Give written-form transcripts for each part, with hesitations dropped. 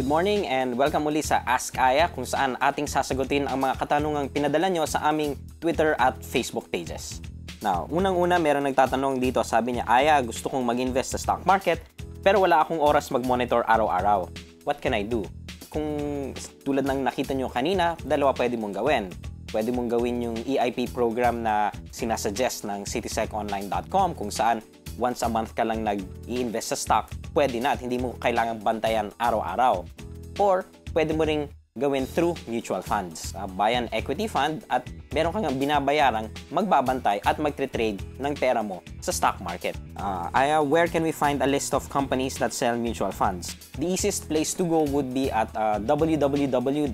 Good morning and welcome muli sa Ask Aya kung saan ating sasagutin ang mga katanungang pinadala nyo sa aming Twitter at Facebook pages. Now, unang-una meron nagtatanong dito, sabi niya, Aya, gusto kong mag-invest sa stock market pero wala akong oras mag-monitor araw-araw. What can I do? Kung tulad ng nakita nyo kanina, dalawa pwede mong gawin. Pwede mong gawin yung EIP program na sinasuggest ng citiseconline.com kung saan once a month ka lang nag-i-invest sa stock, pwede na at hindi mo kailangang bantayan araw-araw. Or pwede mo ring gawin through mutual funds. Buy an equity fund at meron kang binabayarang magbabantay at magtre-trade ng pera mo sa stock market. Aya, where can we find a list of companies that sell mutual funds? The easiest place to go would be at www.pifa.com.ph.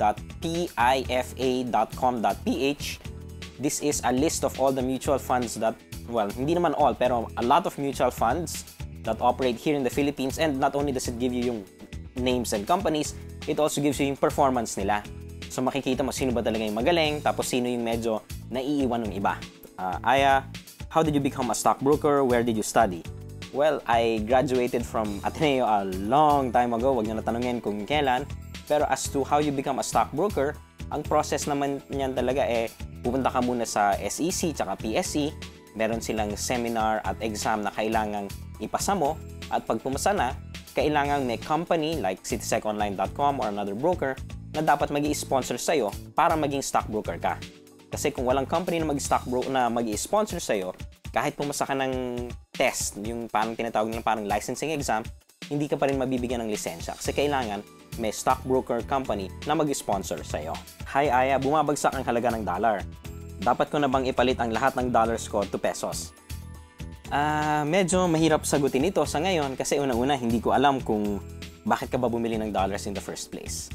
This is a list of all the mutual funds that, well, hindi naman all, pero a lot of mutual funds that operate here in the Philippines, and not only does it give you yung names and companies, it also gives you yung performance nila. So makikita mo sino ba talaga yung magaling, tapos sino yung medyo naiiwan ng iba. Aya, how did you become a stockbroker? Where did you study? Well, I graduated from Ateneo a long time ago. Wag niyo na tanungin kung kailan. Pero as to how you become a stockbroker, ang process naman niyan talaga pupunta ka muna sa SEC tsaka PSC. Meron silang seminar at exam na kailangang ipasa mo. At pag pumasa na, kailangang may company like citiseconline.com or another broker na dapat mag-i-sponsor sa'yo para maging stockbroker ka. Kasi kung walang company na mag-i-sponsor sa'yo, kahit pumasa ka ng test, yung parang tinatawag nilang parang licensing exam, hindi ka pa rin mabibigyan ng lisensya. Kasi kailangan may stockbroker company na mag-sponsor sa'yo. Hi Aya, bumabagsak ang halaga ng dollar. Dapat ko na bang ipalit ang lahat ng dollars ko to pesos? Medyo mahirap sagutin ito sa ngayon kasi unang-una hindi ko alam kung bakit ka ba bumili ng dollars in the first place.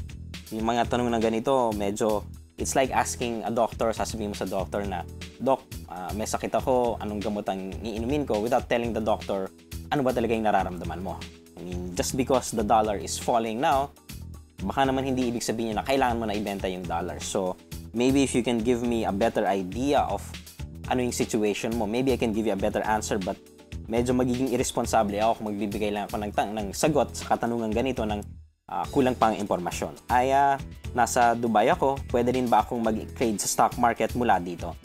Yung mga tanong na ganito, medyo it's like asking a doctor, sasabihin mo sa doctor na, Doc, may sakit ako, anong gamot ang iinumin ko, without telling the doctor ano ba talaga yung nararamdaman mo. I mean, just because the dollar is falling now, baka naman hindi ibig sabihin na kailangan mo na ibenta yung dollar. So, maybe if you can give me a better idea of ano yung situation mo, maybe I can give you a better answer, but medyo magiging irresponsible ako kung magbibigay lang ako ng sagot sa katanungan ganito ng kulang pang impormasyon. Aya, nasa Dubai ako, pwede rin ba akong mag-trade sa stock market mula dito?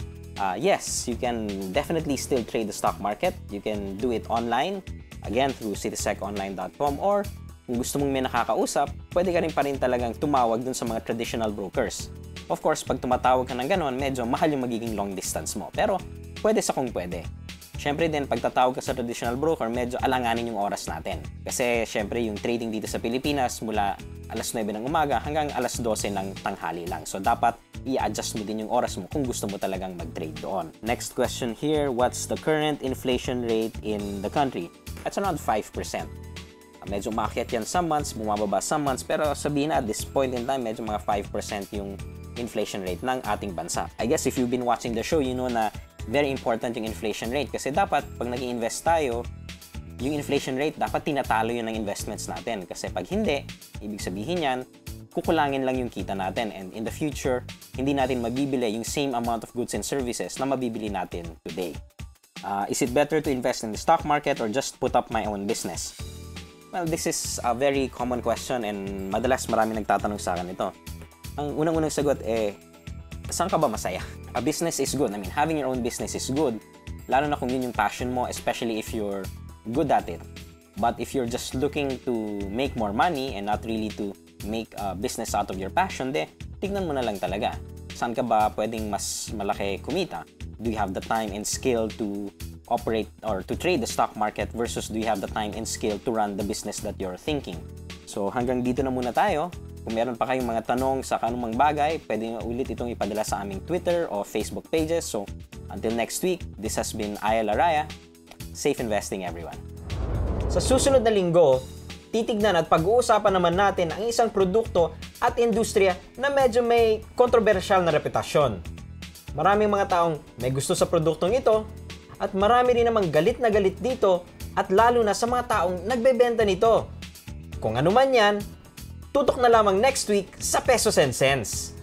Yes, you can definitely still trade the stock market. You can do it online, again through citiseconline.com, or kung gusto mong may nakakausap, pwede ka rin pa rin talagang tumawag dun sa mga traditional brokers. Of course, pag tumatawag ka ng gano'n, medyo mahal yung magiging long distance mo. Pero, pwede sa kung pwede. Siyempre din, pag tatawag ka sa traditional broker, medyo alanganin yung oras natin. Kasi, siyempre, yung trading dito sa Pilipinas, mula alas 9 ng umaga hanggang alas 12 ng tanghali lang. So, dapat i-adjust mo din yung oras mo kung gusto mo talagang mag-trade doon. Next question here, what's the current inflation rate in the country? That's around 5%. Medyo umakyat yan some months, bumababa some months, pero sabihin na at this point in time, medyo mga 5% yung inflation rate ng ating bansa. I guess if you've been watching the show, you know na very important yung inflation rate kasi dapat pag nag-i-invest tayo, yung inflation rate dapat tinatalo yun ng investments natin kasi pag hindi, ibig sabihin yan, kukulangin lang yung kita natin and in the future, hindi natin mabibili yung same amount of goods and services na mabibili natin today. Is it better to invest in the stock market or just put up my own business? Well, this is a very common question and madalas marami nagtatanong sa akin ito. Ang unang-unang sagot saan ka ba masaya? A business is good. I mean, having your own business is good. Lalo na kung yun yung passion mo, especially if you're good at it. But if you're just looking to make more money and not really to make a business out of your passion, tignan mo na lang talaga. Saan ka ba pwedeng mas malaki kumita? Do you have the time and skill to operate or to trade the stock market versus do you have the time and skill to run the business that you're thinking? So hanggang dito na muna tayo. Kung meron pa kayong mga tanong sa kanumang bagay, pwede nyo ulit itong ipadala sa aming Twitter o Facebook pages. So until next week, this has been Aya Laraya. Safe investing everyone. Sa susunod na linggo, titignan at pag-uusapan naman natin ang isang produkto at industriya na medyo may kontrobersyal na reputasyon. Maraming mga taong may gusto sa produktong ito at marami rin namang galit na galit dito at lalo na sa mga taong nagbebenta nito. Kung ano man yan, tutok na lamang next week sa Pesos and Cents.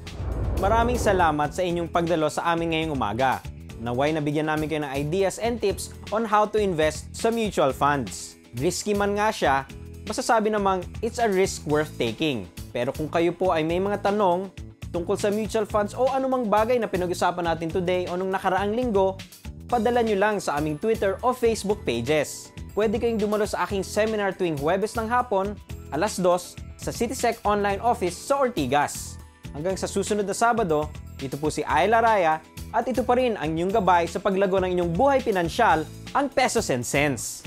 Maraming salamat sa inyong pagdalo sa amin ngayong umaga. Naway nabigyan namin kayo ng ideas and tips on how to invest sa mutual funds. Risky man nga siya, masasabi namang it's a risk worth taking. Pero kung kayo po ay may mga tanong tungkol sa mutual funds o anumang bagay na pinag-usapan natin today o nung nakaraang linggo, padala nyo lang sa aming Twitter o Facebook pages. Pwede kayong dumalo sa aking seminar tuwing Huwebes ng hapon, alas 2, sa CitySec Online Office sa Ortigas. Hanggang sa susunod na Sabado, ito po si Ayla Raya at ito pa rin ang inyong gabay sa paglago ng inyong buhay pinansyal, ang Pesos and Cents.